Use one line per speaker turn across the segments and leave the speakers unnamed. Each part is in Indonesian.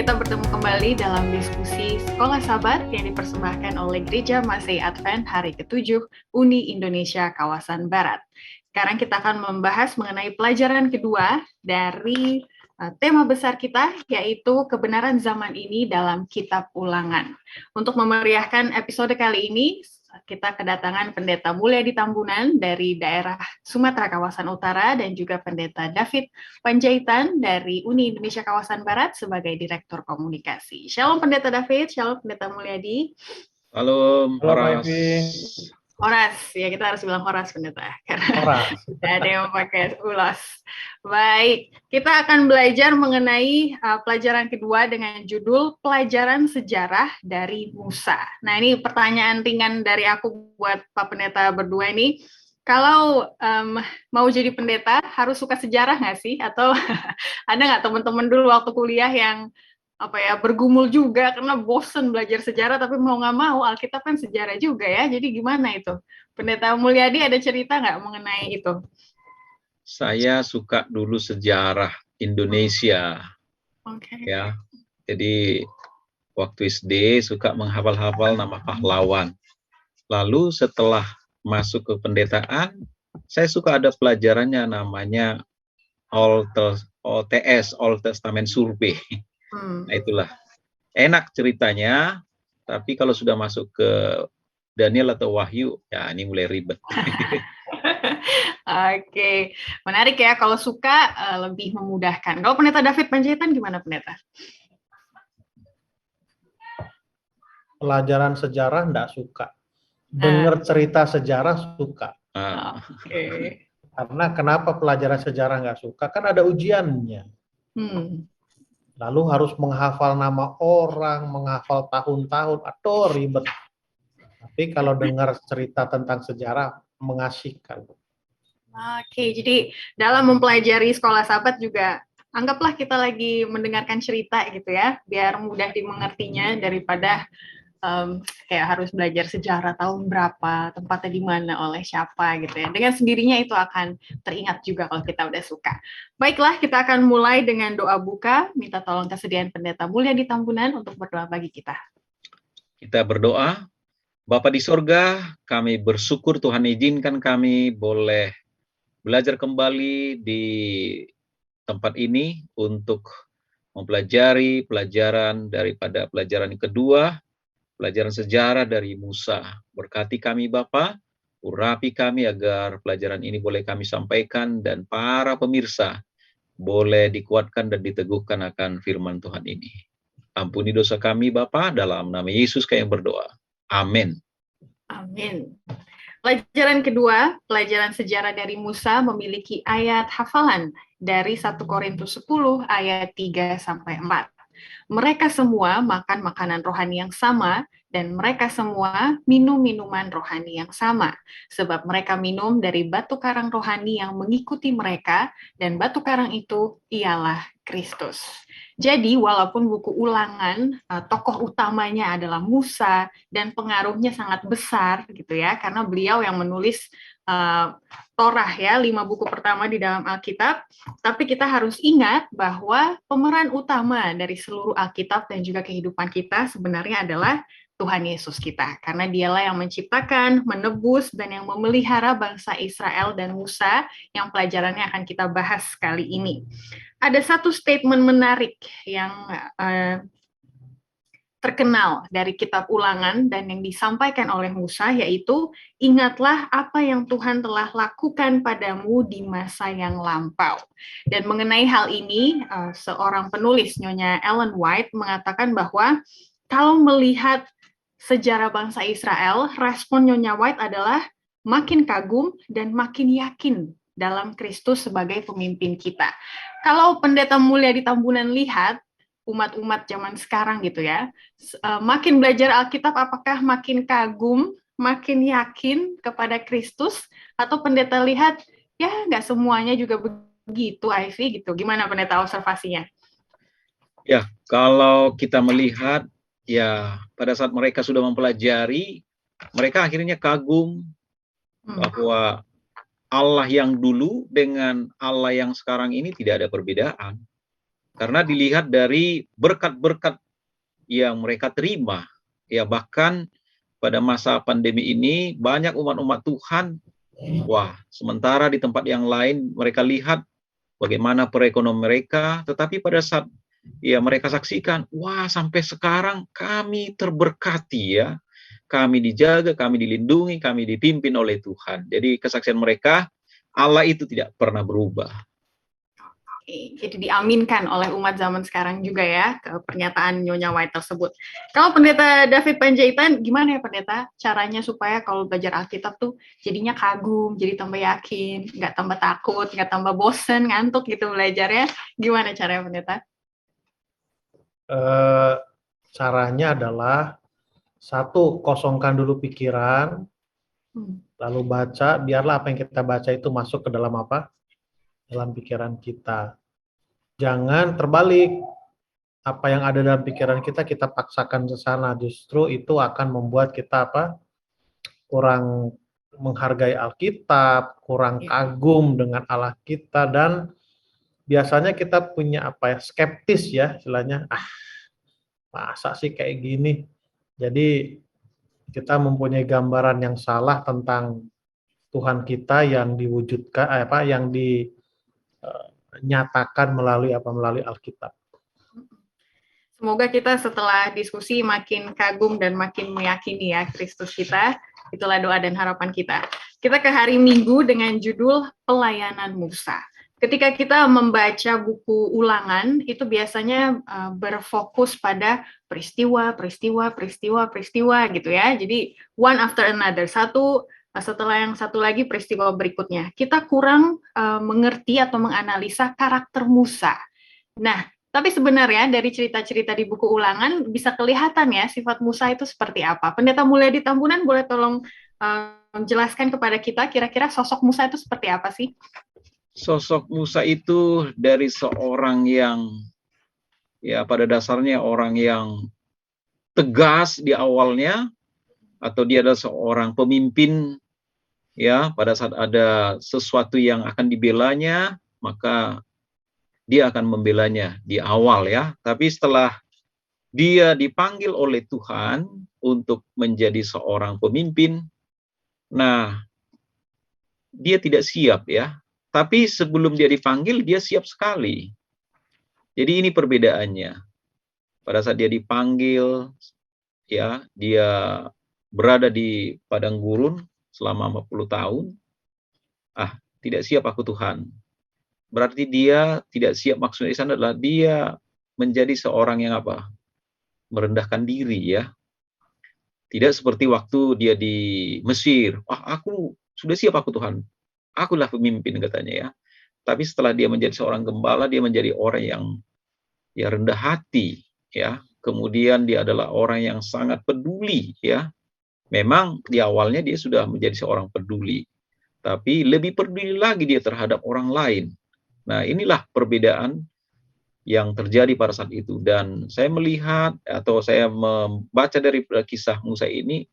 kita bertemu kembali dalam diskusi Sekolah Sabat yang dipersembahkan oleh Gereja Masih Advent hari ke-7 Uni Indonesia Kawasan Barat. Sekarang kita akan membahas mengenai pelajaran kedua dari tema besar kita, yaitu kebenaran zaman ini dalam Kitab Ulangan. Untuk memeriahkan episode kali ini, kita kedatangan Pendeta Mulyadi Tambunan dari daerah Sumatera Kawasan Utara dan juga Pendeta David Panjaitan dari Uni Indonesia Kawasan Barat sebagai Direktur Komunikasi. Shalom Pendeta David, shalom Pendeta Mulyadi.
Halo, Horas.
Horas, ya kita harus bilang Horas Pendeta, karena tidak ada yang pakai ulas. Baik, kita akan belajar mengenai pelajaran kedua dengan judul Pelajaran Sejarah dari Musa. Nah, ini pertanyaan ringan dari aku buat Pak Pendeta berdua ini. Kalau mau jadi pendeta, harus suka sejarah nggak sih? Atau ada nggak teman-teman dulu waktu kuliah yang bergumul juga karena bosen belajar sejarah, tapi mau nggak mau Alkitab kan sejarah juga ya, jadi gimana itu? Pendeta Mulyadi ada cerita nggak mengenai itu?
Saya suka dulu sejarah Indonesia, ya. Jadi waktu SD suka menghafal-hafal nama pahlawan. Lalu setelah masuk ke pendetaan, saya suka ada pelajarannya namanya OTS, Old Testament Survey. Nah itulah, enak ceritanya, tapi kalau sudah masuk ke Daniel atau Wahyu, ya ini mulai ribet.
Oke, menarik ya, kalau suka lebih memudahkan. Kalau Pendeta David Panjaitan gimana Pendeta?
Pelajaran sejarah enggak suka. Dengar cerita sejarah suka.
Oke.
Karena kenapa pelajaran sejarah enggak suka? Kan ada ujiannya. Lalu harus menghafal nama orang, menghafal tahun-tahun, aduh ribet. Tapi kalau dengar cerita tentang sejarah, mengasihkan.
Oke, jadi dalam mempelajari Sekolah Sabat juga, anggaplah kita lagi mendengarkan cerita gitu ya, biar mudah dimengertinya daripada kayak harus belajar sejarah tahun berapa, tempatnya di mana, oleh siapa gitu ya. Dengan sendirinya itu akan teringat juga kalau kita udah suka. Baiklah, kita akan mulai dengan doa buka, minta tolong kesediaan Pendeta Mulyadi Tambunan untuk berdoa bagi kita.
Kita berdoa. Bapa di sorga, kami bersyukur Tuhan izinkan kami boleh belajar kembali di tempat ini untuk mempelajari pelajaran daripada pelajaran yang kedua, pelajaran sejarah dari Musa. Berkati kami Bapa, urapi kami agar pelajaran ini boleh kami sampaikan dan para pemirsa boleh dikuatkan dan diteguhkan akan firman Tuhan ini. Ampuni dosa kami Bapa, dalam nama Yesus kami berdoa. Amin.
Amin. Pelajaran kedua, pelajaran sejarah dari Musa memiliki ayat hafalan dari 1 Korintus 10 ayat 3-4. Mereka semua makan makanan rohani yang sama, dan mereka semua minum minuman rohani yang sama, sebab mereka minum dari batu karang rohani yang mengikuti mereka, dan batu karang itu ialah Kristus. Jadi walaupun buku Ulangan, tokoh utamanya adalah Musa, dan pengaruhnya sangat besar gitu ya, karena beliau yang menulis Torah ya, 5 buku pertama di dalam Alkitab, tapi kita harus ingat bahwa pemeran utama dari seluruh Alkitab dan juga kehidupan kita sebenarnya adalah Tuhan Yesus kita, karena dialah yang menciptakan, menebus, dan yang memelihara bangsa Israel dan Musa, yang pelajarannya akan kita bahas kali ini. Ada satu statement menarik yang terkenal dari Kitab Ulangan dan yang disampaikan oleh Musa, yaitu ingatlah apa yang Tuhan telah lakukan padamu di masa yang lampau. Dan mengenai hal ini, seorang penulis, Nyonya Ellen White, mengatakan bahwa kalau melihat sejarah bangsa Israel, respon Nyonya White adalah makin kagum dan makin yakin dalam Kristus sebagai pemimpin kita. Kalau Pendeta Mulyadi Tambunan lihat, umat-umat zaman sekarang gitu ya, makin belajar Alkitab, apakah makin kagum, makin yakin kepada Kristus, atau Pendeta lihat, ya nggak semuanya juga begitu, Ivy, gitu. Gimana Pendeta observasinya?
Ya, kalau kita melihat, ya pada saat mereka sudah mempelajari, mereka akhirnya kagum bahwa Allah yang dulu dengan Allah yang sekarang ini tidak ada perbedaan. Karena dilihat dari berkat-berkat yang mereka terima. Ya, bahkan pada masa pandemi ini banyak umat-umat Tuhan, wah, sementara di tempat yang lain mereka lihat bagaimana perekonomian mereka, tetapi pada saat ya mereka saksikan, wah, sampai sekarang kami terberkati ya. Kami dijaga, kami dilindungi, kami dipimpin oleh Tuhan. Jadi kesaksian mereka, Allah itu tidak pernah berubah.
Jadi diaminkan oleh umat zaman sekarang juga ya, ke pernyataan Nyonya White tersebut. Kalau Pendeta David Panjaitan, gimana ya Pendeta caranya supaya kalau belajar Alkitab tuh jadinya kagum, jadi tambah yakin, nggak tambah takut, nggak tambah bosen, ngantuk gitu belajarnya. Gimana caranya Pendeta?
Caranya adalah satu, kosongkan dulu pikiran, lalu baca, biarlah apa yang kita baca itu masuk ke dalam apa? Dalam pikiran kita. Jangan terbalik. Apa yang ada dalam pikiran kita paksakan ke sana. Justru itu akan membuat kita apa? Kurang menghargai Alkitab, kurang kagum dengan Allah kita, dan biasanya kita punya apa ya? Skeptis ya, istilahnya. Masa sih kayak gini? Jadi kita mempunyai gambaran yang salah tentang Tuhan kita yang diwujudkan yang dinyatakan melalui Alkitab.
Semoga kita setelah diskusi makin kagum dan makin meyakini ya Kristus kita. Itulah doa dan harapan kita. Kita ke hari Minggu dengan judul Pelayanan Musa. Ketika kita membaca buku Ulangan, itu biasanya berfokus pada peristiwa gitu ya. Jadi one after another, setelah yang satu lagi peristiwa berikutnya. Kita kurang mengerti atau menganalisa karakter Musa. Nah, tapi sebenarnya dari cerita-cerita di buku Ulangan bisa kelihatan ya sifat Musa itu seperti apa. Pendeta Mulyadi Tambunan boleh tolong jelaskan kepada kita kira-kira sosok Musa itu seperti apa sih?
Sosok Musa itu dari seorang yang ya pada dasarnya orang yang tegas di awalnya, atau dia adalah seorang pemimpin ya, pada saat ada sesuatu yang akan dibelanya, maka dia akan membelanya di awal ya. Tapi setelah dia dipanggil oleh Tuhan untuk menjadi seorang pemimpin, nah dia tidak siap ya. Tapi sebelum dia dipanggil, dia siap sekali. Jadi ini perbedaannya. Pada saat dia dipanggil, ya, dia berada di padang gurun selama 40 tahun. Tidak siap aku Tuhan. Berarti dia tidak siap, maksudnya di sana adalah dia menjadi seorang yang apa? Merendahkan diri ya. Tidak seperti waktu dia di Mesir. Aku sudah siap aku Tuhan. Akulah pemimpin katanya ya. Tapi setelah dia menjadi seorang gembala, dia menjadi orang yang ya rendah hati ya. Kemudian dia adalah orang yang sangat peduli ya. Memang di awalnya dia sudah menjadi seorang peduli, tapi lebih peduli lagi dia terhadap orang lain. Nah, inilah perbedaan yang terjadi pada saat itu. Dan saya melihat atau saya membaca dari kisah Musa ini,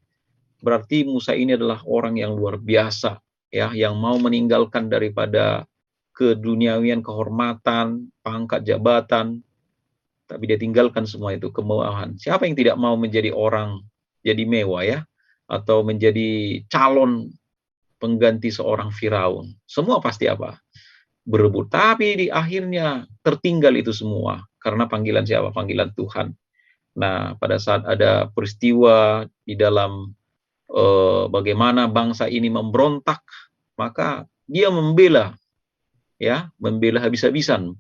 berarti Musa ini adalah orang yang luar biasa ya, yang mau meninggalkan daripada keduniawian, kehormatan, pangkat, jabatan, tapi dia tinggalkan semua itu, kemewahan. Siapa yang tidak mau menjadi orang jadi mewah ya, atau menjadi calon pengganti seorang Firaun? Semua pasti apa? Berebut. Tapi di akhirnya tertinggal itu semua karena panggilan siapa? Panggilan Tuhan. Nah, pada saat ada peristiwa di dalam bagaimana bangsa ini memberontak, maka dia membela habis-habisan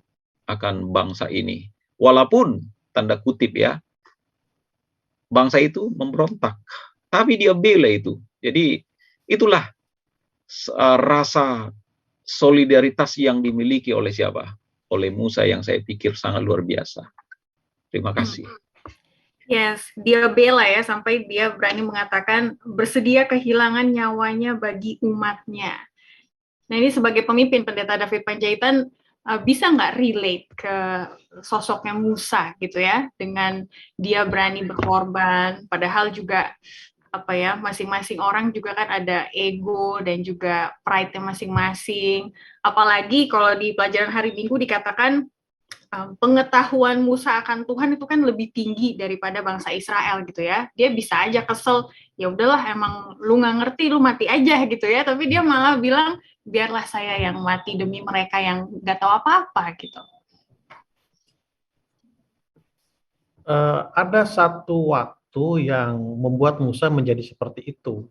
akan bangsa ini. Walaupun tanda kutip ya, bangsa itu memberontak, tapi dia bela itu. Jadi itulah rasa solidaritas yang dimiliki oleh siapa? Oleh Musa, yang saya pikir sangat luar biasa. Terima kasih.
Yes, dia bela ya, sampai dia berani mengatakan bersedia kehilangan nyawanya bagi umatnya. Nah, ini sebagai pemimpin, Pendeta David Panjaitan bisa nggak relate ke sosoknya Musa gitu ya, dengan dia berani berkorban, padahal juga masing-masing orang juga kan ada ego dan juga pride-nya masing-masing. Apalagi kalau di pelajaran hari Minggu dikatakan pengetahuan Musa akan Tuhan itu kan lebih tinggi daripada bangsa Israel gitu ya. Dia bisa aja kesel, ya udahlah emang lu nggak ngerti, lu mati aja gitu ya. Tapi dia malah bilang, biarlah saya yang mati demi mereka yang nggak tahu apa-apa gitu.
Ada satu waktu yang membuat Musa menjadi seperti itu.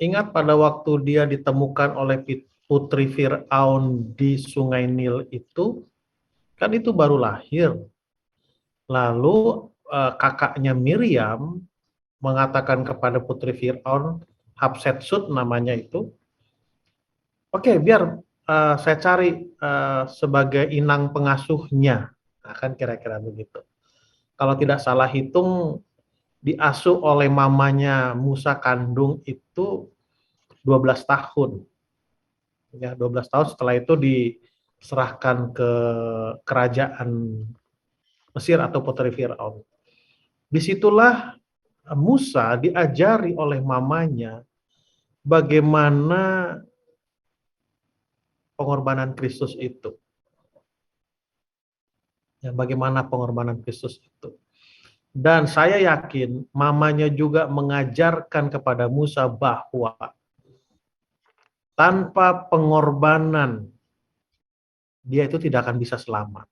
Ingat pada waktu dia ditemukan oleh putri Fir'aun di Sungai Nil itu, kan itu baru lahir. Lalu kakaknya Miriam mengatakan kepada putri Fir'aun, Hatshepsut namanya itu, oke, biar saya cari sebagai inang pengasuhnya. Nah, kan kira-kira begitu. Kalau tidak salah hitung, diasuh oleh mamanya Musa kandung itu 12 tahun. Ya, 12 tahun setelah itu diserahkan ke kerajaan Mesir atau putri Fir'aun. Disitulah Musa diajari oleh mamanya bagaimana pengorbanan Kristus itu. Ya, bagaimana pengorbanan Kristus itu. Dan saya yakin mamanya juga mengajarkan kepada Musa bahwa tanpa pengorbanan dia itu tidak akan bisa selamat.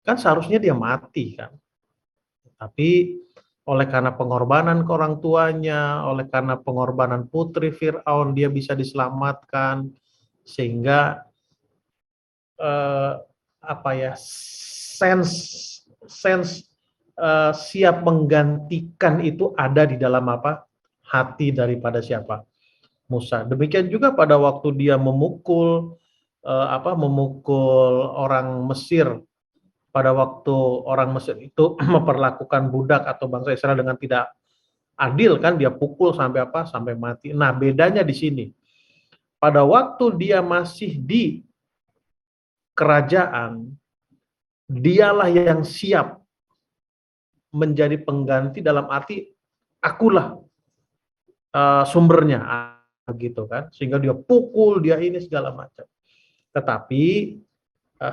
Kan seharusnya dia mati kan. Tapi oleh karena pengorbanan ke orang tuanya, oleh karena pengorbanan putri Fir'aun, dia bisa diselamatkan sehingga sense siap menggantikan itu ada di dalam hati daripada siapa? Musa. Demikian juga pada waktu dia memukul orang Mesir, pada waktu orang Mesir itu memperlakukan budak atau bangsa Israel dengan tidak adil kan, dia pukul sampai mati. Nah, bedanya di sini. Pada waktu dia masih di kerajaan, dialah yang siap menjadi pengganti, dalam arti akulah sumbernya gitu kan, sehingga dia pukul, dia ini segala macam. Tetapi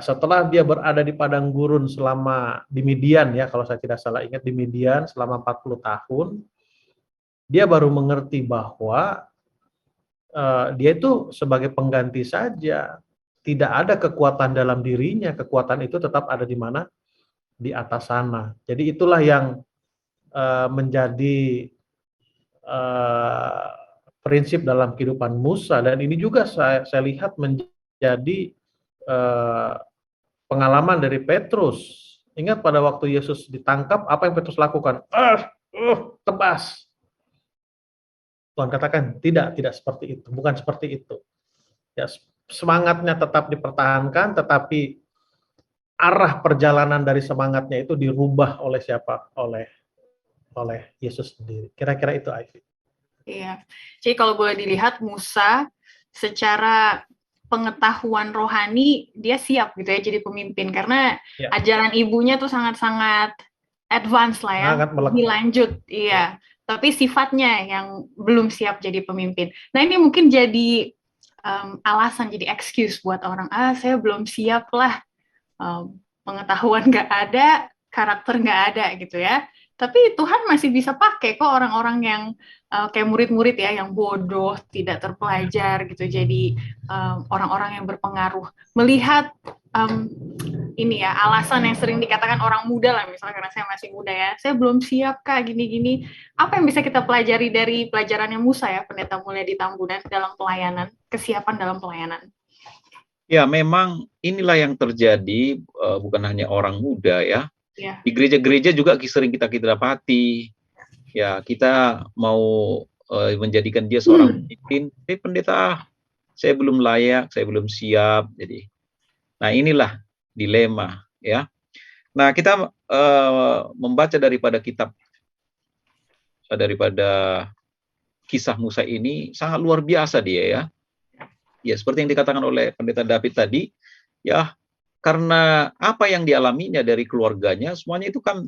setelah dia berada di padang gurun selama di Midian, ya kalau saya tidak salah ingat, di Midian selama 40 tahun, dia baru mengerti bahwa dia itu sebagai pengganti saja, tidak ada kekuatan dalam dirinya, kekuatan itu tetap ada di mana? Di atas sana. Jadi itulah yang menjadi prinsip dalam kehidupan Musa, dan ini juga saya lihat menjadi pengalaman dari Petrus. Ingat pada waktu Yesus ditangkap, apa yang Petrus lakukan? Tebas. Tuhan katakan, tidak seperti itu, bukan seperti itu. Ya, semangatnya tetap dipertahankan, tetapi arah perjalanan dari semangatnya itu dirubah oleh siapa? Oleh Yesus sendiri. Kira-kira itu, Ivy.
Iya. Jadi kalau boleh dilihat, Musa secara pengetahuan rohani dia siap gitu ya jadi pemimpin, karena ajaran ibunya tuh sangat-sangat advance lah ya, lebih lanjut. Iya. Tapi sifatnya yang belum siap jadi pemimpin. Nah, ini mungkin jadi alasan, jadi excuse buat orang, saya belum siap lah, pengetahuan nggak ada, karakter nggak ada gitu ya. Tapi Tuhan masih bisa pakai kok orang-orang yang kayak murid-murid ya, yang bodoh, tidak terpelajar gitu, jadi orang-orang yang berpengaruh. Melihat ini ya, alasan yang sering dikatakan orang muda lah, misalnya karena saya masih muda ya, saya belum siap Kak, gini-gini. Apa yang bisa kita pelajari dari pelajarannya Musa ya, Pendeta Mulyadi Tambunan, dalam pelayanan, kesiapan dalam pelayanan?
Ya, memang inilah yang terjadi, bukan hanya orang muda ya. Di gereja-gereja juga sering kita dapati. Ya, kita mau menjadikan dia seorang pemimpin, pendeta, saya belum layak, saya belum siap. Jadi, nah inilah dilema ya. Nah, kita membaca daripada kisah Musa ini sangat luar biasa dia ya. Ya, seperti yang dikatakan oleh Pendeta David tadi, ya karena apa yang dialaminya dari keluarganya, semuanya itu kan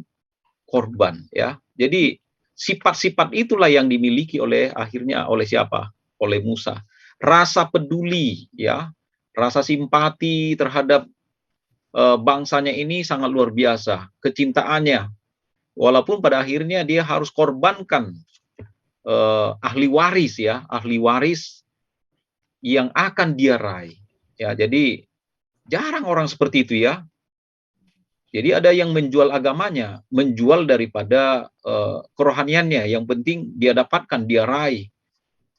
korban ya. Jadi sifat-sifat itulah yang dimiliki oleh siapa? Oleh Musa. Rasa peduli ya, rasa simpati terhadap bangsanya ini sangat luar biasa, kecintaannya. Walaupun pada akhirnya dia harus korbankan ahli waris ya, ahli waris yang akan dia raih. Ya, jadi jarang orang seperti itu ya. Jadi ada yang menjual agamanya, menjual daripada kerohaniannya. Yang penting dia dapatkan, dia raih.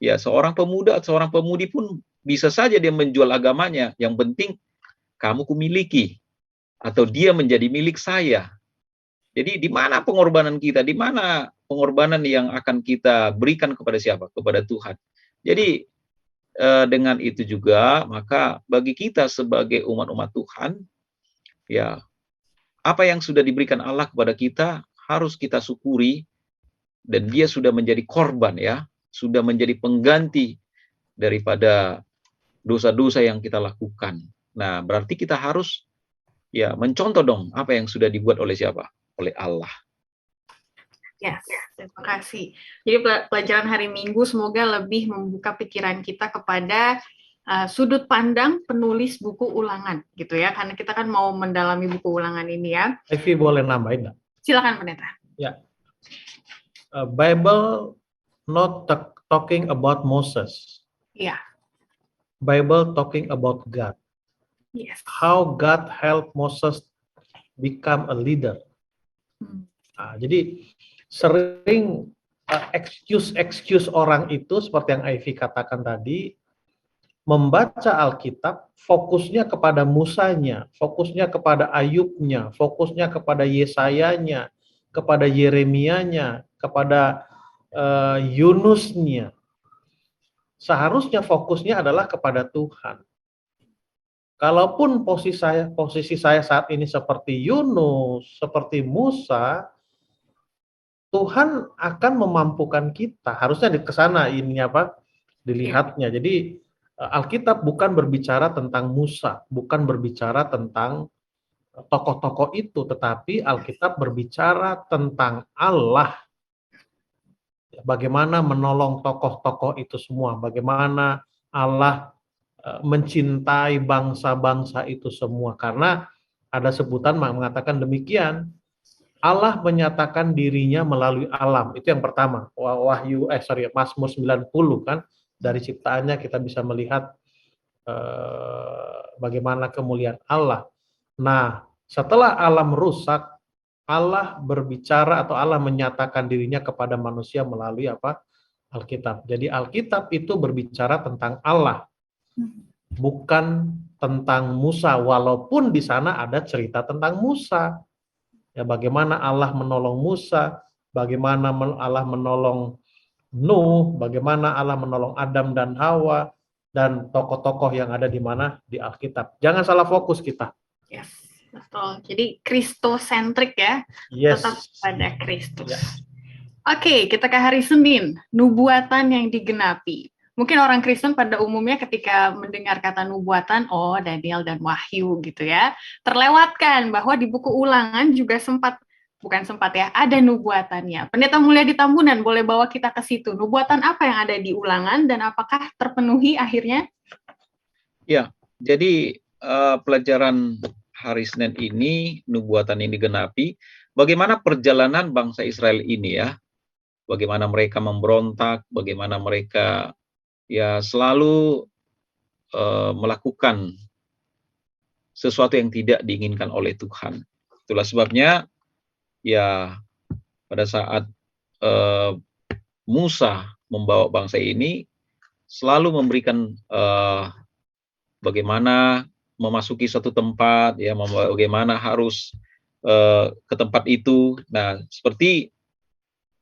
Ya, seorang pemuda, seorang pemudi pun bisa saja dia menjual agamanya. Yang penting kamu kumiliki atau dia menjadi milik saya. Jadi di mana pengorbanan kita? Di mana pengorbanan yang akan kita berikan kepada siapa? Kepada Tuhan. Jadi dengan itu juga maka bagi kita sebagai umat-umat Tuhan, ya apa yang sudah diberikan Allah kepada kita harus kita syukuri, dan dia sudah menjadi korban ya, sudah menjadi pengganti daripada dosa-dosa yang kita lakukan. Nah, berarti kita harus ya mencontoh dong apa yang sudah dibuat oleh siapa? Oleh Allah.
Yes, terima kasih. Jadi pelajaran hari Minggu semoga lebih membuka pikiran kita kepada sudut pandang penulis buku ulangan, gitu ya. Karena kita kan mau mendalami buku ulangan ini ya.
Evi boleh nambahin nggak?
Silakan Pendeta.
Ya. Bible not talking about Moses.
Iya.
Bible talking about God.
Yes.
How God helped Moses become a leader. Nah, jadi sering excuse orang itu seperti yang Ivy katakan tadi, membaca Alkitab fokusnya kepada Musanya, fokusnya kepada Ayubnya, fokusnya kepada Yesayanya, kepada Yeremianya, kepada Yunusnya. Seharusnya fokusnya adalah kepada Tuhan. Kalaupun posisi saya saat ini seperti Yunus, seperti Musa, Tuhan akan memampukan kita. Harusnya ke sana ini apa? Dilihatnya. Jadi Alkitab bukan berbicara tentang Musa, bukan berbicara tentang tokoh-tokoh itu, tetapi Alkitab berbicara tentang Allah. Bagaimana menolong tokoh-tokoh itu semua, bagaimana Allah mencintai bangsa-bangsa itu semua. Karena ada sebutan mengatakan demikian, Allah menyatakan dirinya melalui alam. Itu yang pertama. Mazmur 90 kan, dari ciptaannya kita bisa melihat bagaimana kemuliaan Allah. Nah, setelah alam rusak, Allah berbicara atau Allah menyatakan dirinya kepada manusia melalui apa? Alkitab. Jadi Alkitab itu berbicara tentang Allah, bukan tentang Musa, walaupun di sana ada cerita tentang Musa. Ya, bagaimana Allah menolong Musa, bagaimana Allah menolong Nuh, bagaimana Allah menolong Adam dan Hawa, dan tokoh-tokoh yang ada di mana? Di Alkitab. Jangan salah fokus kita.
Yes, betul. Jadi Kristosentrik ya,
yes.
Tetap pada Kristus.
Ya.
Oke, kita ke hari Senin, nubuatan yang digenapi. Mungkin orang Kristen pada umumnya ketika mendengar kata nubuatan, oh Daniel dan Wahyu gitu ya, terlewatkan bahwa di buku Ulangan juga ada nubuatannya. Pendeta Mulia di Tambunan boleh bawa kita ke situ. Nubuatan apa yang ada di Ulangan dan apakah terpenuhi akhirnya?
Ya, jadi pelajaran hari Senin ini, nubuatan ini digenapi, bagaimana perjalanan bangsa Israel ini ya, bagaimana mereka memberontak, bagaimana mereka ya selalu melakukan sesuatu yang tidak diinginkan oleh Tuhan. Itulah sebabnya ya pada saat Musa membawa bangsa ini selalu memberikan bagaimana memasuki satu tempat, ya bagaimana harus ke tempat itu. Nah, seperti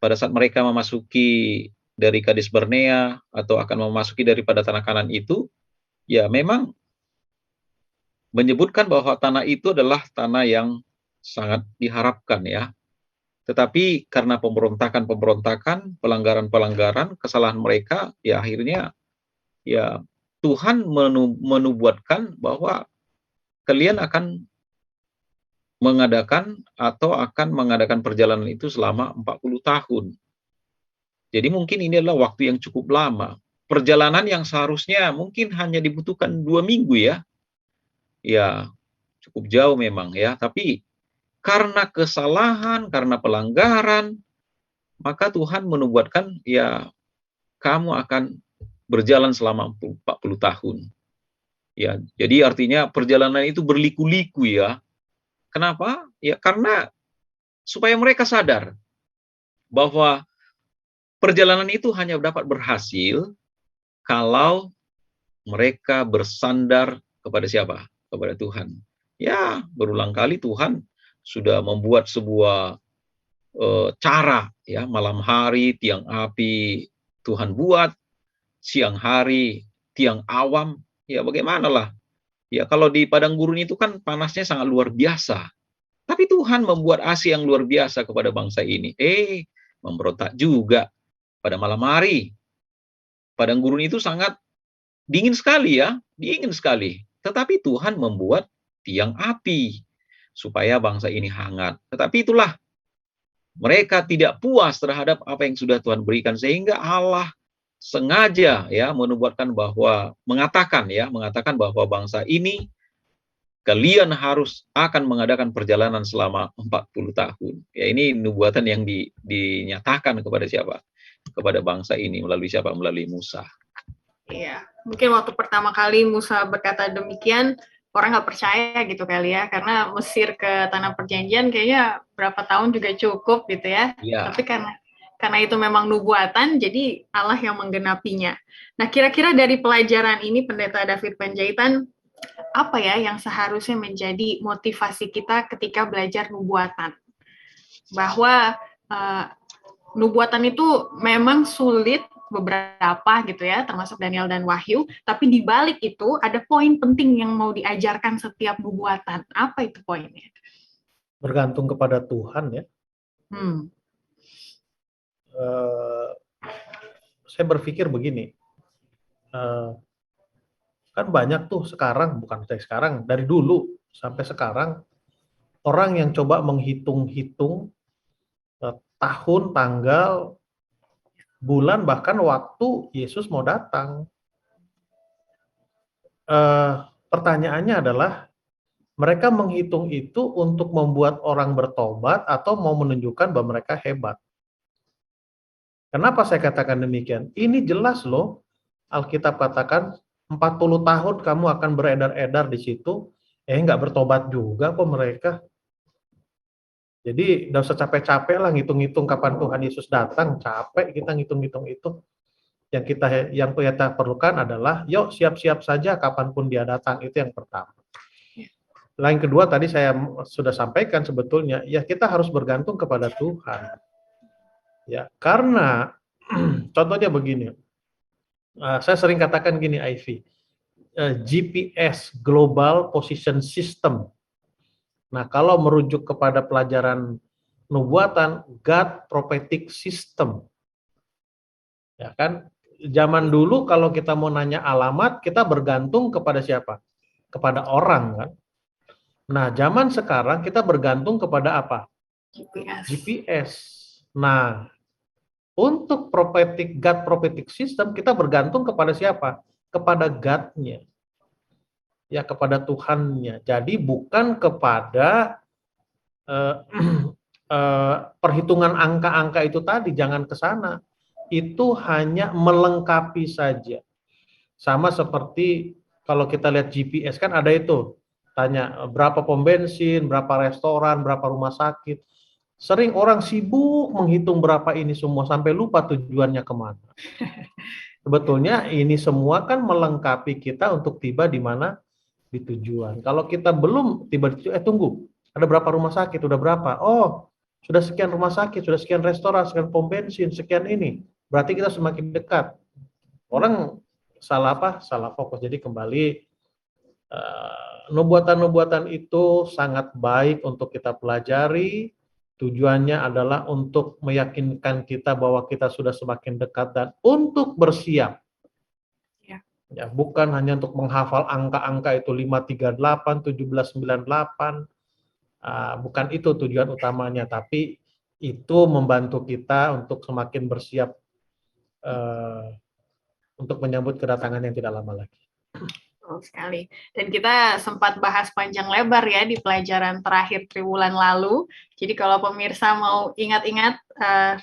pada saat mereka memasuki dari Kades Barnea atau akan memasuki daripada tanah Kanan itu, ya memang menyebutkan bahwa tanah itu adalah tanah yang sangat diharapkan ya. Tetapi karena pemberontakan, pelanggaran-pelanggaran, kesalahan mereka, ya akhirnya ya Tuhan menubuatkan bahwa kalian akan mengadakan perjalanan itu selama 40 tahun. Jadi mungkin ini adalah waktu yang cukup lama. perjalanan yang seharusnya mungkin hanya dibutuhkan 2 minggu ya. Ya, cukup jauh memang ya. Tapi karena kesalahan, karena pelanggaran, maka Tuhan menubuatkan ya kamu akan berjalan selama 40 tahun. Ya, jadi artinya perjalanan itu berliku-liku ya. Kenapa? Ya karena supaya mereka sadar bahwa perjalanan itu hanya dapat berhasil kalau mereka bersandar kepada siapa? Kepada Tuhan. Ya, berulang kali Tuhan sudah membuat sebuah cara ya, malam hari tiang api Tuhan buat, siang hari tiang awam, ya bagaimanalah. Ya kalau di padang gurun itu kan panasnya sangat luar biasa. Tapi Tuhan membuat AC yang luar biasa kepada bangsa ini. Memberontak juga pada malam hari. Padang gurun itu sangat dingin sekali ya, dingin sekali. Tetapi Tuhan membuat tiang api supaya bangsa ini hangat. Tetapi itulah, mereka tidak puas terhadap apa yang sudah Tuhan berikan, sehingga Allah sengaja ya mengatakan bahwa bangsa ini kalian harus akan mengadakan perjalanan selama 40 tahun. Ya, ini nubuatan yang dinyatakan kepada siapa? Kepada bangsa ini melalui siapa? Melalui Musa.
Iya, mungkin waktu pertama kali Musa berkata demikian, orang nggak percaya gitu kali ya, karena Mesir ke Tanah Perjanjian kayaknya berapa tahun juga cukup gitu ya.
Ya.
Tapi karena itu memang nubuatan, jadi Allah yang menggenapinya. Nah, kira-kira dari pelajaran ini, Pendeta David Panjaitan, apa ya yang seharusnya menjadi motivasi kita ketika belajar nubuatan? Bahwa nubuatan itu memang sulit, beberapa gitu ya, termasuk Daniel dan Wahyu, tapi di balik itu ada poin penting yang mau diajarkan setiap nubuatan. Apa itu poinnya?
Bergantung kepada Tuhan ya. Saya berpikir begini, kan banyak tuh sekarang, bukan dari sekarang, dari dulu sampai sekarang, orang yang coba menghitung-hitung tahun, tanggal, bulan, bahkan waktu Yesus mau datang. Pertanyaannya adalah, mereka menghitung itu untuk membuat orang bertobat atau mau menunjukkan bahwa mereka hebat. Kenapa saya katakan demikian? Ini jelas loh, Alkitab katakan 40 tahun kamu akan beredar-edar di situ, nggak bertobat juga kok mereka. Jadi nggak usah capek-capek lah ngitung-ngitung kapan Tuhan Yesus datang, capek kita ngitung-ngitung itu. Yang kita perlukan adalah, yuk siap-siap saja kapanpun dia datang, itu yang pertama. Yang kedua tadi saya sudah sampaikan sebetulnya, ya kita harus bergantung kepada Tuhan. Ya, karena contohnya begini, saya sering katakan gini, Ivy, GPS Global Position System. Nah, kalau merujuk kepada pelajaran nubuatan, God Prophetic System. Ya kan, zaman dulu kalau kita mau nanya alamat, kita bergantung kepada siapa? Kepada orang kan. Nah, zaman sekarang kita bergantung kepada apa? GPS. Nah, untuk God Prophetic System, kita bergantung kepada siapa? Kepada God-nya. Ya, kepada Tuhannya. Jadi bukan kepada perhitungan angka-angka itu tadi, jangan ke sana. Itu hanya melengkapi saja. Sama seperti kalau kita lihat GPS kan ada itu, tanya berapa pom bensin, berapa restoran, berapa rumah sakit. Sering orang sibuk menghitung berapa ini semua sampai lupa tujuannya kemana. Sebetulnya ini semua kan melengkapi kita untuk tiba di mana? Di tujuan. Kalau kita belum tiba di tujuan, tunggu, ada berapa rumah sakit, udah berapa? Oh, sudah sekian rumah sakit, sudah sekian restoran, sekian pom bensin, sekian ini. Berarti kita semakin dekat. Orang salah apa? Salah fokus. Jadi kembali, nubuatan-nubuatan itu sangat baik untuk kita pelajari. Tujuannya adalah untuk meyakinkan kita bahwa kita sudah semakin dekat dan untuk bersiap. Ya, bukan hanya untuk menghafal angka-angka itu 538, 1798, bukan itu tujuan utamanya, tapi itu membantu kita untuk semakin bersiap untuk menyambut kedatangan yang tidak lama lagi.
Betul sekali. Dan kita sempat bahas panjang lebar ya di pelajaran terakhir triwulan lalu. Jadi kalau pemirsa mau ingat-ingat,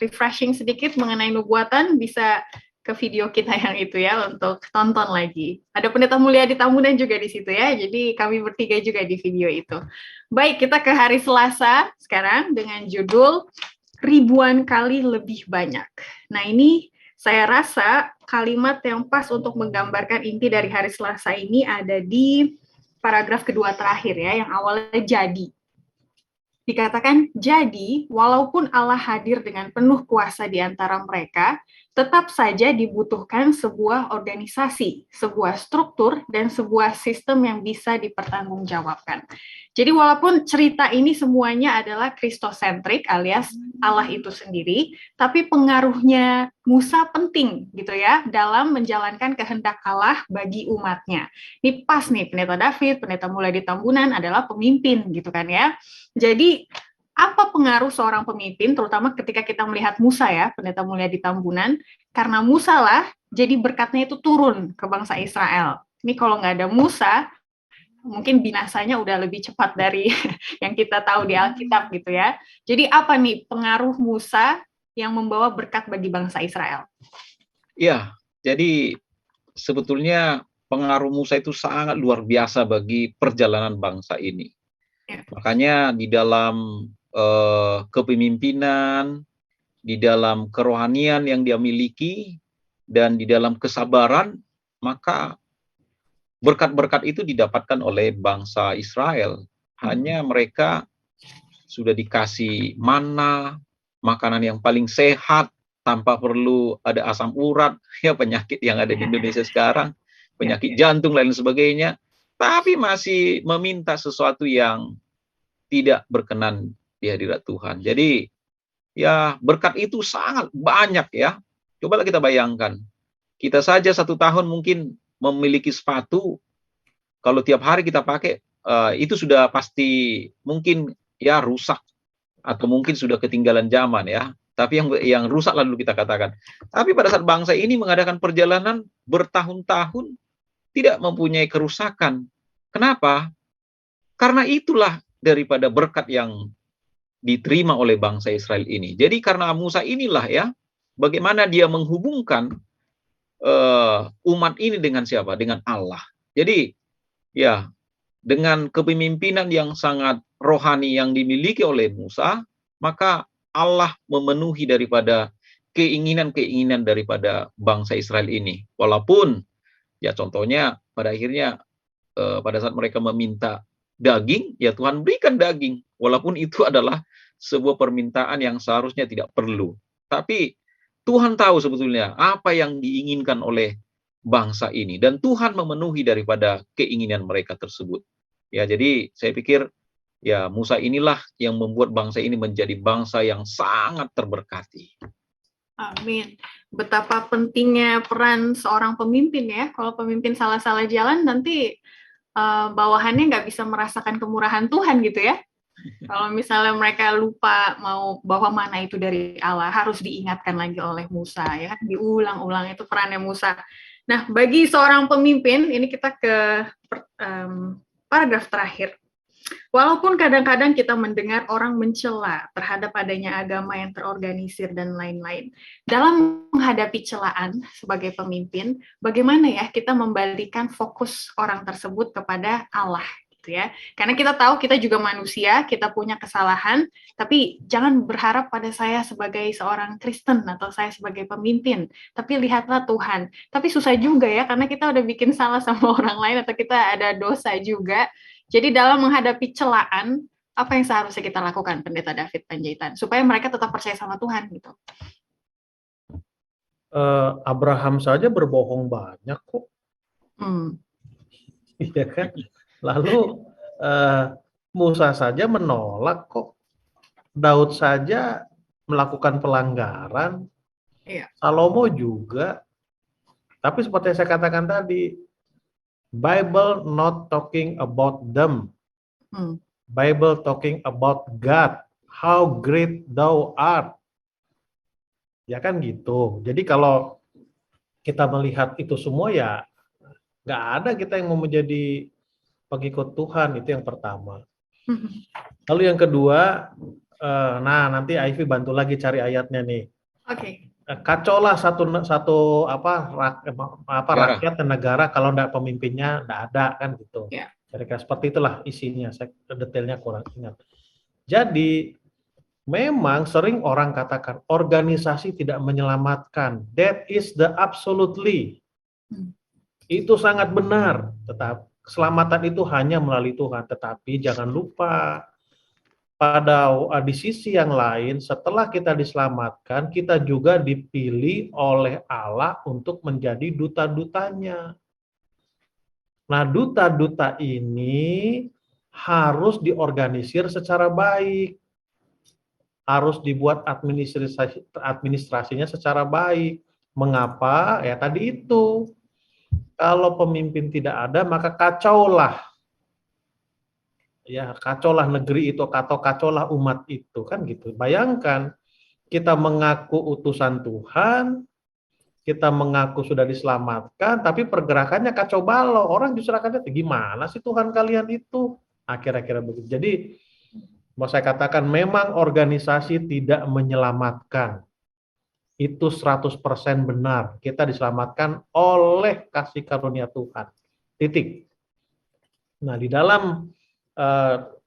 refreshing sedikit mengenai nubuatan, bisa ke video kita yang itu ya untuk tonton lagi. Ada Pendeta Mulia di Tambunan juga di situ ya. Jadi kami bertiga juga di video itu. Baik, kita ke hari Selasa sekarang dengan judul ribuan kali lebih banyak. Nah, ini saya rasa kalimat yang pas untuk menggambarkan inti dari hari Selasa ini ada di paragraf kedua terakhir ya, yang awalnya jadi. Dikatakan, jadi walaupun Allah hadir dengan penuh kuasa di antara mereka, tetap saja dibutuhkan sebuah organisasi, sebuah struktur, dan sebuah sistem yang bisa dipertanggungjawabkan. Jadi walaupun cerita ini semuanya adalah Kristosentrik alias Allah itu sendiri, tapi pengaruhnya Musa penting gitu ya dalam menjalankan kehendak Allah bagi umatnya. Ini pas nih, Pendeta David, Pendeta Mulia di Tambunan adalah pemimpin gitu kan ya. Jadi apa pengaruh seorang pemimpin, terutama ketika kita melihat Musa ya, Pendeta Mulia di Tambunan, karena Musa lah, jadi berkatnya itu turun ke bangsa Israel. Ini kalau nggak ada Musa, mungkin binasanya udah lebih cepat dari yang kita tahu di Alkitab gitu ya. Jadi apa nih pengaruh Musa yang membawa berkat bagi bangsa Israel?
Ya, jadi sebetulnya pengaruh Musa itu sangat luar biasa bagi perjalanan bangsa ini. Ya. Makanya di dalam kepemimpinan, di dalam kerohanian yang dia miliki, dan di dalam kesabaran, maka berkat-berkat itu didapatkan oleh bangsa Israel. Hanya mereka sudah dikasih mana, makanan yang paling sehat, tanpa perlu ada asam urat, ya penyakit yang ada di Indonesia sekarang, penyakit jantung lain sebagainya, tapi masih meminta sesuatu yang tidak berkenan di hadirat Tuhan. Jadi ya berkat itu sangat banyak ya. Cobalah kita bayangkan, kita saja 1 tahun mungkin memiliki sepatu, kalau tiap hari kita pakai, itu sudah pasti mungkin ya rusak, atau mungkin sudah ketinggalan zaman ya. Tapi yang rusak lalu kita katakan. Tapi pada saat bangsa ini mengadakan perjalanan bertahun-tahun tidak mempunyai kerusakan. Kenapa? Karena itulah daripada berkat yang diterima oleh bangsa Israel ini. Jadi karena Musa inilah ya, bagaimana dia menghubungkan umat ini dengan siapa? Dengan Allah. Jadi ya, dengan kepemimpinan yang sangat rohani yang dimiliki oleh Musa, maka Allah memenuhi daripada keinginan-keinginan daripada bangsa Israel ini. Walaupun, ya contohnya pada akhirnya pada saat mereka meminta daging, ya Tuhan berikan daging. Walaupun itu adalah sebuah permintaan yang seharusnya tidak perlu. Tapi Tuhan tahu sebetulnya apa yang diinginkan oleh bangsa ini, dan Tuhan memenuhi daripada keinginan mereka tersebut. Ya, jadi saya pikir ya Musa inilah yang membuat bangsa ini menjadi bangsa yang sangat terberkati.
Amin. Betapa pentingnya peran seorang pemimpin ya. Kalau pemimpin salah-salah jalan, nanti bawahannya nggak bisa merasakan kemurahan Tuhan gitu ya. Kalau misalnya mereka lupa mau bahwa mana itu dari Allah, harus diingatkan lagi oleh Musa ya. Diulang-ulang itu perannya Musa. Nah, bagi seorang pemimpin, ini kita ke paragraf terakhir. Walaupun kadang-kadang kita mendengar orang mencela terhadap adanya agama yang terorganisir dan lain-lain, dalam menghadapi celaan sebagai pemimpin, bagaimana ya kita membalikan fokus orang tersebut kepada Allah? Ya, karena kita tahu kita juga manusia, kita punya kesalahan, tapi jangan berharap pada saya sebagai seorang Kristen atau saya sebagai pemimpin, tapi lihatlah Tuhan. Tapi susah juga ya, karena kita udah bikin salah sama orang lain atau kita ada dosa juga. Jadi dalam menghadapi celaan, apa yang seharusnya kita lakukan, Pendeta David Panjaitan, supaya mereka tetap percaya sama Tuhan gitu?
Abraham saja berbohong banyak kok. Iya kan? Lalu Musa saja menolak kok. Daud saja melakukan pelanggaran.
Iya.
Salomo juga. Tapi seperti yang saya katakan tadi, Bible not talking about them. Bible talking about God. How great thou art. Ya kan gitu. Jadi kalau kita melihat itu semua ya nggak ada kita yang mau menjadi pengikut Tuhan, itu yang pertama. Lalu yang kedua, nah nanti Ivy bantu lagi cari ayatnya nih.
Oke.
Kacaulah satu rakyat dan negara kalau enggak pemimpinnya enggak ada kan gitu.
Yeah.
Kira-kira seperti itulah isinya. Saya detailnya kurang ingat. Jadi memang sering orang katakan organisasi tidak menyelamatkan. That is the absolutely. Itu sangat benar. Tetapi keselamatan itu hanya melalui Tuhan. Tetapi jangan lupa di sisi yang lain, setelah kita diselamatkan, kita juga dipilih oleh Allah untuk menjadi duta-dutanya. Nah, duta-duta ini harus diorganisir secara baik. Harus dibuat administrasinya secara baik. Mengapa? Ya tadi itu. Kalau pemimpin tidak ada, maka kacaulah. Ya, kacaulah negeri itu atau kacaulah umat itu kan gitu. Bayangkan kita mengaku utusan Tuhan, kita mengaku sudah diselamatkan, tapi pergerakannya kacau balau. Orang justru akan kata, gimana sih Tuhan kalian itu? Kira-kira begitu. Jadi mau saya katakan memang organisasi tidak menyelamatkan. Itu 100% benar. Kita diselamatkan oleh kasih karunia Tuhan. Titik. Nah, di dalam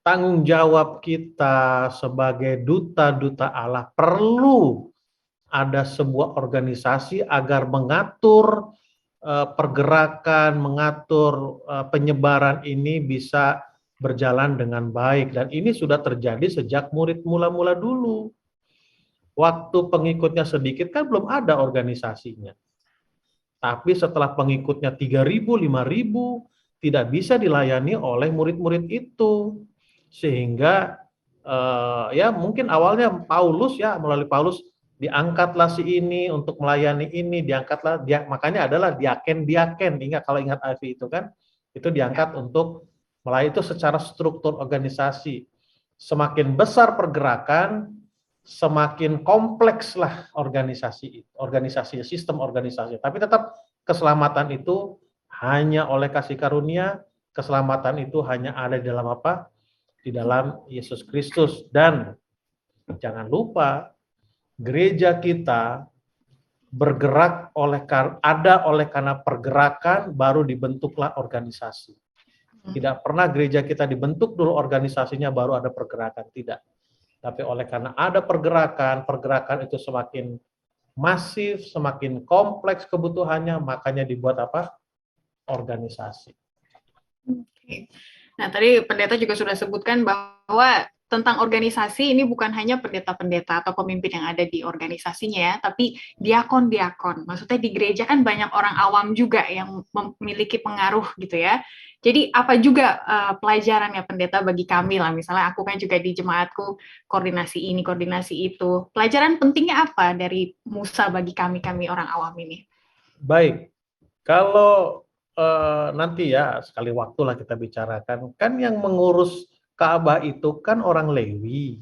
tanggung jawab kita sebagai duta-duta Allah perlu ada sebuah organisasi agar mengatur pergerakan, mengatur penyebaran ini bisa berjalan dengan baik. Dan ini sudah terjadi sejak murid mula-mula dulu. Waktu pengikutnya sedikit kan belum ada organisasinya. Tapi setelah pengikutnya 3.000, 5.000, tidak bisa dilayani oleh murid-murid itu. Sehingga ya mungkin awalnya Paulus ya, melalui Paulus diangkatlah si ini untuk melayani ini, diangkatlah dia, makanya adalah diaken. Ingat kalau ingat Ivy itu kan, itu diangkat untuk melayani itu secara struktur organisasi. Semakin besar pergerakan, semakin komplekslah organisasi, sistem organisasi. Tapi tetap keselamatan itu hanya oleh kasih karunia, keselamatan itu hanya ada di dalam apa? Di dalam Yesus Kristus. Dan jangan lupa, gereja kita bergerak oleh karena pergerakan baru dibentuklah organisasi. Tidak pernah gereja kita dibentuk dulu organisasinya baru ada pergerakan, tidak. Tapi oleh karena ada pergerakan itu semakin masif, semakin kompleks kebutuhannya, makanya dibuat apa? Organisasi.
Oke. Nah, tadi pendeta juga sudah sebutkan bahwa tentang organisasi ini bukan hanya pendeta-pendeta atau pemimpin yang ada di organisasinya ya, tapi diakon-diakon. Maksudnya di gereja kan banyak orang awam juga yang memiliki pengaruh gitu ya. Jadi apa juga pelajarannya pendeta bagi kami lah, misalnya aku kan juga di jemaatku koordinasi ini, koordinasi itu. Pelajaran pentingnya apa dari Musa bagi kami orang awam ini?
Baik, kalau nanti ya sekali waktu lah kita bicarakan, kan yang mengurus Ka'bah itu kan orang Lewi.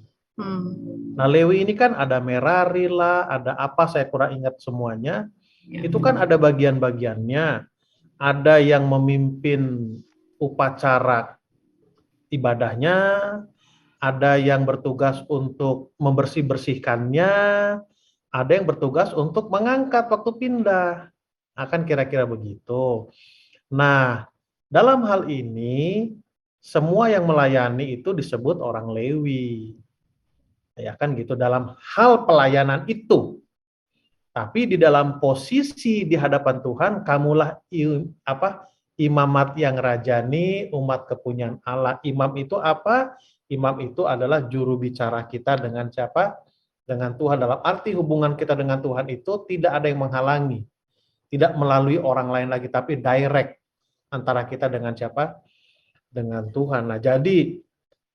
Nah Lewi ini kan ada Merari lah, ada apa saya kurang ingat semuanya. Itu kan ada bagian-bagiannya. Ada yang memimpin upacara ibadahnya, ada yang bertugas untuk membersih-bersihkannya, ada yang bertugas untuk mengangkat waktu pindah. Akan kira-kira begitu. Nah, dalam hal ini semua yang melayani itu disebut orang Lewi. Ya kan gitu dalam hal pelayanan itu. Tapi di dalam posisi di hadapan Tuhan kamulah imamat yang rajani, umat kepunyaan Allah. Imam itu apa? Imam itu adalah juru bicara kita dengan siapa? Dengan Tuhan. Dalam arti hubungan kita dengan Tuhan itu tidak ada yang menghalangi. Tidak melalui orang lain lagi, tapi direct antara kita dengan siapa? Dengan Tuhan. Nah, jadi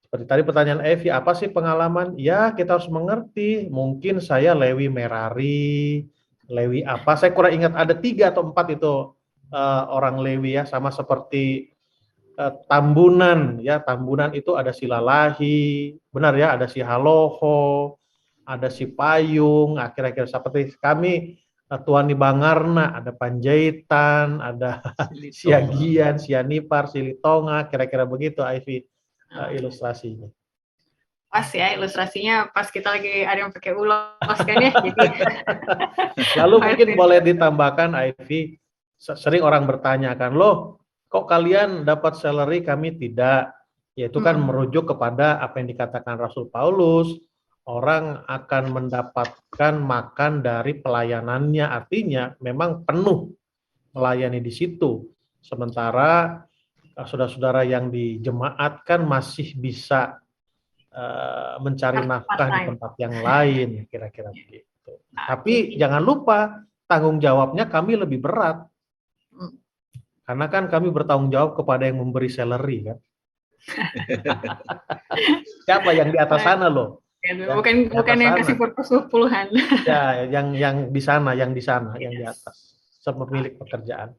seperti tadi pertanyaan Evi, apa sih pengalaman? Ya, kita harus mengerti. Mungkin saya Lewi Merari, Lewi apa? Saya kurang ingat, ada 3 atau 4 itu orang Lewi ya, sama seperti Tambunan ya. Tambunan itu ada si Lalahi, benar ya, ada si Haloho, ada si Payung. Akhir-akhir seperti kami Tuani Bangarna, ada Panjaitan, ada Siagian, Sianipar, Silitonga, kira-kira begitu Ivy ilustrasinya.
Pas ya ilustrasinya pas kita lagi ada yang pakai ulos kan ya. Jadi
lalu mungkin boleh ditambahkan Ivy, sering orang bertanya kan, loh kok kalian dapat salary kami tidak? Yaitu kan merujuk kepada apa yang dikatakan Rasul Paulus, orang akan mendapatkan makan dari pelayanannya, artinya memang penuh melayani di situ. Sementara saudara-saudara yang di jemaat kan masih bisa mencari nafkah di tempat yang lain, kira-kira begitu. Tapi jangan lupa tanggung jawabnya kami lebih berat, karena kan kami bertanggung jawab kepada yang memberi salary kan. Siapa yang di atas sana loh?
Bukan yang kasih puluhan.
Ya, yang di sana, yang di atas, pemilik pekerjaan.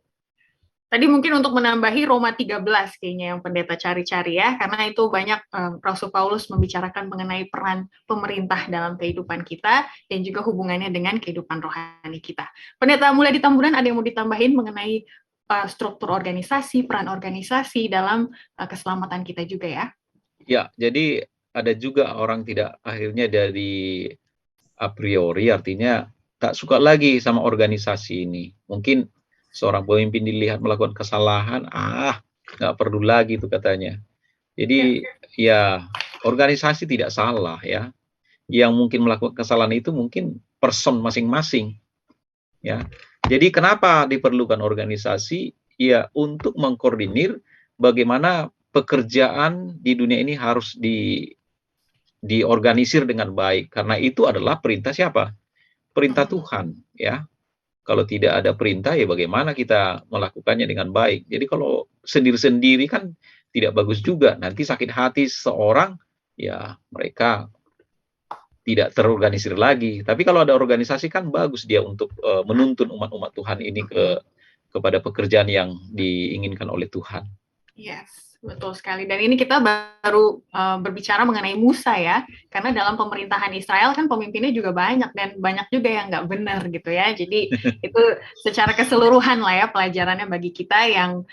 Tadi mungkin untuk menambahi Roma 13 kayaknya yang pendeta cari-cari ya, karena itu banyak Rasul Paulus membicarakan mengenai peran pemerintah dalam kehidupan kita dan juga hubungannya dengan kehidupan rohani kita. Pendeta Mulya di Tambunan, ada yang mau ditambahin mengenai struktur organisasi, peran organisasi dalam keselamatan kita juga ya?
Ya, jadi ada juga orang tidak akhirnya dari a priori, artinya tak suka lagi sama organisasi ini. Mungkin seorang pemimpin dilihat melakukan kesalahan, nggak perlu lagi itu katanya. Jadi ya organisasi tidak salah ya. Yang mungkin melakukan kesalahan itu mungkin person masing-masing. Ya. Jadi kenapa diperlukan organisasi? Ya untuk mengkoordinir bagaimana pekerjaan di dunia ini harus diorganisir dengan baik. Karena itu adalah perintah siapa? Perintah Tuhan, ya. Kalau tidak ada perintah, ya bagaimana kita melakukannya dengan baik. Jadi kalau sendiri-sendiri kan tidak bagus juga. Nanti sakit hati seorang, ya mereka tidak terorganisir lagi. Tapi kalau ada organisasi kan bagus dia untuk menuntun umat-umat Tuhan ini kepada pekerjaan yang diinginkan oleh Tuhan.
Yes, betul sekali. Dan ini kita baru berbicara mengenai Musa ya, karena dalam pemerintahan Israel kan pemimpinnya juga banyak dan banyak juga yang nggak benar gitu ya. Jadi itu secara keseluruhan lah ya pelajarannya bagi kita yang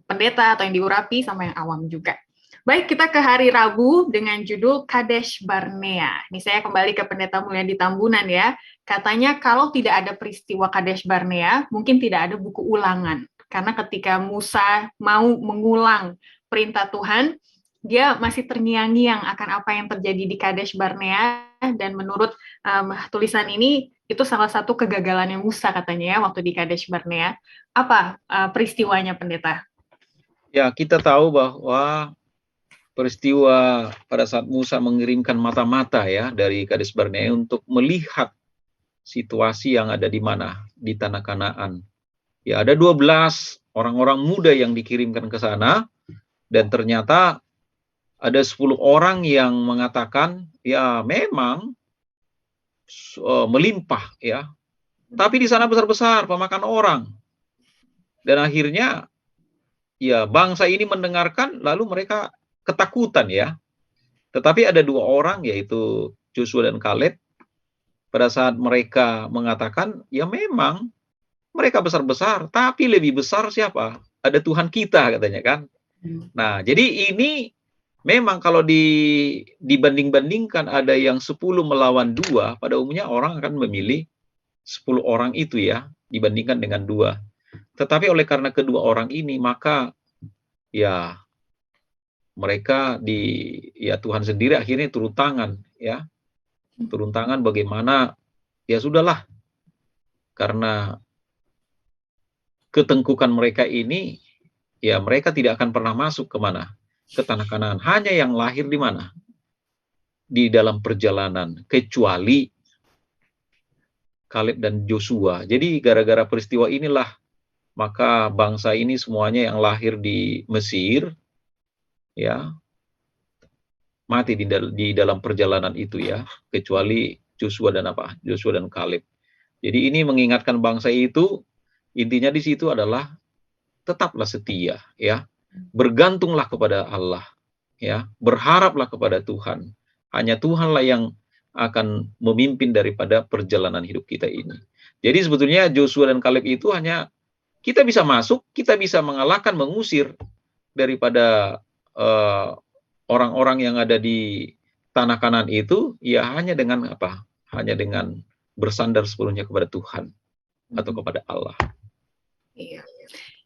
pendeta atau yang diurapi sama yang awam juga. Baik, kita ke hari Rabu dengan judul Kadesh Barnea. Ini saya kembali ke Pendeta Mulya di Tambunan ya. Katanya kalau tidak ada peristiwa Kadesh Barnea, mungkin tidak ada buku ulangan. Karena ketika Musa mau mengulang perintah Tuhan, dia masih terngiang-ngiang akan apa yang terjadi di Kadesh Barnea. Dan menurut tulisan ini, itu salah satu kegagalannya Musa katanya ya, waktu di Kadesh Barnea. Apa peristiwanya, Pendeta?
Ya, kita tahu bahwa peristiwa pada saat Musa mengirimkan mata-mata ya dari Kadesh Barnea untuk melihat situasi yang ada di mana, di tanah Kanaan. Ya, ada 12 orang-orang muda yang dikirimkan ke sana, dan ternyata ada 10 orang yang mengatakan, ya memang melimpah ya, tapi di sana besar-besar pemakan orang. Dan akhirnya ya bangsa ini mendengarkan, lalu mereka ketakutan ya. Tetapi ada 2 orang, yaitu Joshua dan Kaleb, pada saat mereka mengatakan, ya memang mereka besar-besar, tapi lebih besar siapa? Ada Tuhan kita katanya kan. Nah, jadi ini memang kalau dibanding-bandingkan ada yang 10 melawan 2, pada umumnya orang akan memilih 10 orang itu ya, dibandingkan dengan 2. Tetapi oleh karena kedua orang ini, maka ya mereka ya Tuhan sendiri akhirnya turun tangan ya. Turun tangan bagaimana, ya sudahlah. Karena ketengkukan mereka ini, ya mereka tidak akan pernah masuk ke mana? Ke tanah Kanaan. Hanya yang lahir di mana? Di dalam perjalanan, kecuali Kaleb dan Joshua. Jadi gara-gara peristiwa inilah, maka bangsa ini semuanya yang lahir di Mesir, ya mati di dalam perjalanan itu ya, kecuali Joshua dan Kaleb. Jadi ini mengingatkan bangsa itu, intinya di situ adalah tetaplah setia ya, bergantunglah kepada Allah ya, berharaplah kepada Tuhan. Hanya Tuhanlah yang akan memimpin daripada perjalanan hidup kita ini. Jadi sebetulnya Joshua dan Kaleb itu hanya kita bisa masuk, kita bisa mengalahkan, mengusir daripada orang-orang yang ada di tanah Kanaan itu, ya hanya dengan apa? Hanya dengan bersandar sepenuhnya kepada Tuhan atau kepada Allah.
Iya.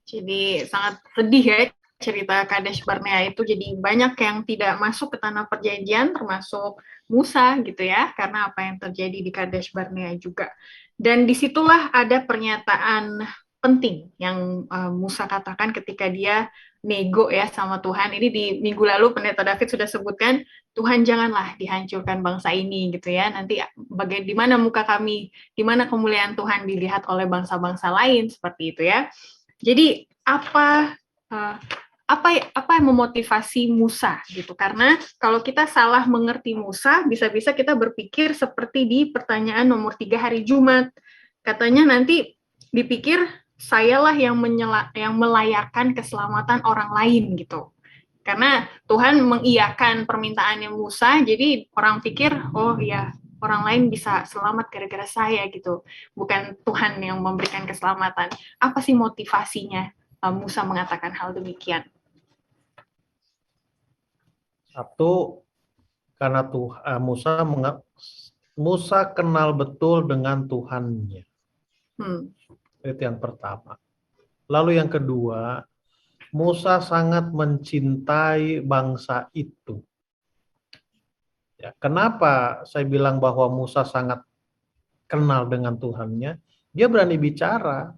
Jadi sangat sedih ya cerita Kadesh Barnea itu, jadi banyak yang tidak masuk ke tanah perjanjian termasuk Musa gitu ya, karena apa yang terjadi di Kadesh Barnea juga. Dan disitulah ada pernyataan penting yang Musa katakan ketika dia nego ya sama Tuhan. Ini di minggu lalu Pendeta David sudah sebutkan, Tuhan janganlah dihancurkan bangsa ini gitu ya. Nanti di mana muka kami, di mana kemuliaan Tuhan dilihat oleh bangsa-bangsa lain, seperti itu ya. Jadi apa yang memotivasi Musa gitu? Karena kalau kita salah mengerti Musa, bisa-bisa kita berpikir seperti di pertanyaan nomor 3 hari Jumat. Katanya nanti dipikir sayalah yang melayakkan keselamatan orang lain gitu. Karena Tuhan mengiyakan permintaannya Musa, jadi orang pikir, oh ya, orang lain bisa selamat gara-gara saya gitu. Bukan Tuhan yang memberikan keselamatan. Apa sih motivasinya Musa mengatakan hal demikian?
Satu, karena Musa kenal betul dengan Tuhannya. Itu yang pertama. Lalu yang kedua, Musa sangat mencintai bangsa itu. Ya, kenapa saya bilang bahwa Musa sangat kenal dengan Tuhannya? Dia berani bicara.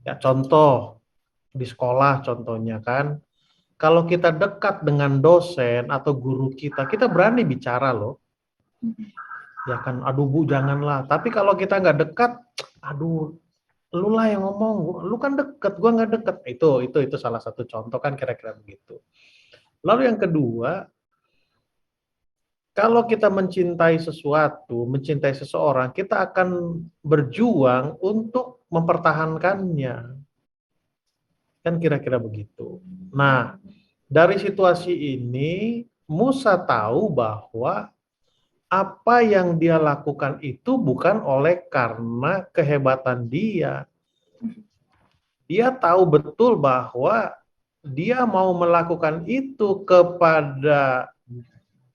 Ya, contoh di sekolah contohnya kan, kalau kita dekat dengan dosen atau guru kita berani bicara loh. Ya kan, aduh Bu janganlah. Tapi kalau kita nggak dekat, aduh lu lah yang ngomong, lu kan deket, gua nggak deket. Itu salah satu contoh kan kira-kira begitu. Lalu yang kedua, kalau kita mencintai sesuatu, mencintai seseorang, kita akan berjuang untuk mempertahankannya. Kan kira-kira begitu. Nah, dari situasi ini, Musa tahu bahwa apa yang dia lakukan itu bukan oleh karena kehebatan dia. Dia tahu betul bahwa dia mau melakukan itu kepada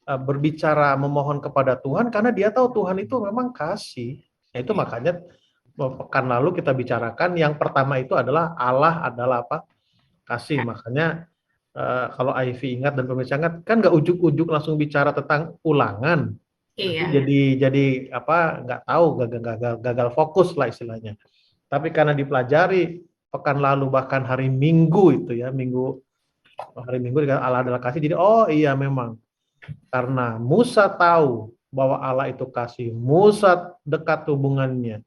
berbicara, memohon kepada Tuhan karena dia tahu Tuhan itu memang kasih. Itu makanya pekan lalu kita bicarakan yang pertama itu adalah Allah adalah apa? Kasih. Makanya kalau Ivy ingat dan pemirsa ingat kan nggak ujuk-ujuk langsung bicara tentang ulangan.
Iya.
Jadi apa? Nggak tahu, gagal fokus lah istilahnya. Tapi karena dipelajari pekan lalu bahkan hari Minggu itu ya, hari Minggu Allah adalah kasih. Jadi oh iya memang karena Musa tahu bahwa Allah itu kasih, Musa dekat hubungannya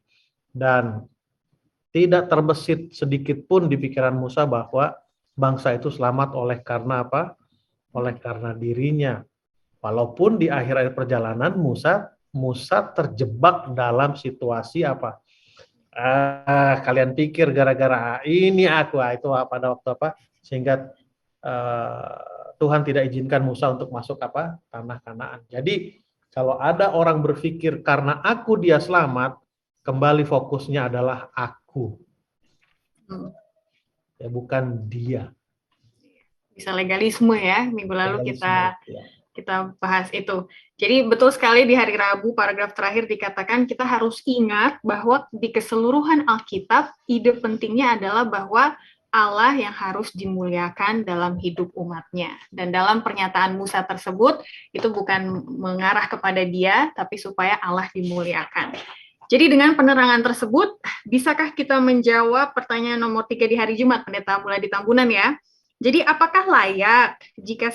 dan tidak terbesit sedikit pun di pikiran Musa bahwa bangsa itu selamat oleh karena apa? Oleh karena dirinya. Walaupun di akhir-akhir perjalanan Musa terjebak dalam situasi apa? Kalian pikir gara-gara ini aku itu pada waktu apa? Sehingga Tuhan tidak izinkan Musa untuk masuk apa? Tanah Kanaan. Jadi kalau ada orang berpikir karena aku dia selamat, kembali fokusnya adalah aku. Ya bukan dia.
Bisa legalisme ya. Minggu lalu kita bahas itu. Jadi betul sekali di hari Rabu paragraf terakhir dikatakan kita harus ingat bahwa di keseluruhan Alkitab ide pentingnya adalah bahwa Allah yang harus dimuliakan dalam hidup umatnya. Dan dalam pernyataan Musa tersebut, itu bukan mengarah kepada dia, tapi supaya Allah dimuliakan. Jadi dengan penerangan tersebut, bisakah kita menjawab pertanyaan nomor 3 di hari Jumat, Pendeta Muladi Tambunan ya? Jadi apakah layak jika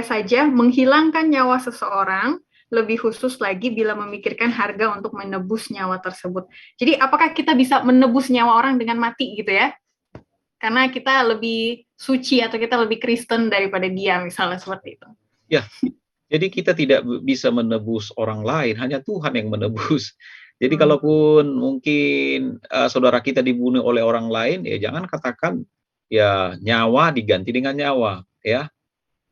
saja menghilangkan nyawa seseorang, lebih khusus lagi bila memikirkan harga untuk menebus nyawa tersebut. Jadi apakah kita bisa menebus nyawa orang dengan mati gitu ya? Karena kita lebih suci atau kita lebih Kristen daripada dia, misalnya seperti itu.
Ya, jadi kita tidak bisa menebus orang lain, hanya Tuhan yang menebus. Jadi kalaupun mungkin saudara kita dibunuh oleh orang lain, ya jangan katakan ya nyawa diganti dengan nyawa, ya.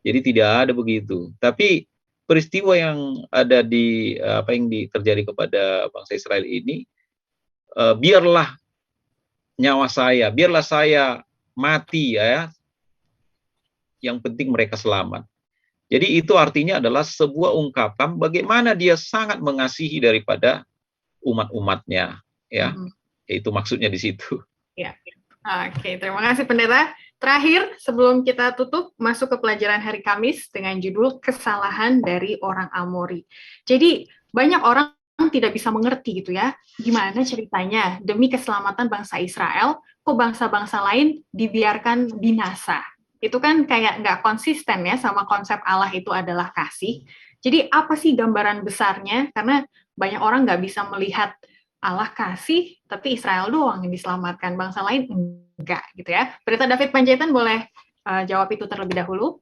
Jadi tidak ada begitu. Tapi peristiwa yang ada di apa yang terjadi kepada bangsa Israel ini, biarlah nyawa saya, biarlah saya mati ya, yang penting mereka selamat. Jadi itu artinya adalah sebuah ungkapan bagaimana dia sangat mengasihi daripada umat-umatnya, ya. Itu maksudnya di situ.
Ya. Oke, terima kasih Pendeta. Terakhir, sebelum kita tutup, masuk ke pelajaran hari Kamis dengan judul Kesalahan dari Orang Amori. Jadi, banyak orang tidak bisa mengerti gitu ya, gimana ceritanya demi keselamatan bangsa Israel, kok bangsa-bangsa lain dibiarkan binasa. Itu kan kayak nggak konsisten ya sama konsep Allah itu adalah kasih. Jadi apa sih gambaran besarnya? Karena banyak orang nggak bisa melihat Allah kasih, tapi Israel doang yang diselamatkan, bangsa lain enggak gitu ya. Pendeta David Panjaitan boleh jawab itu terlebih dahulu.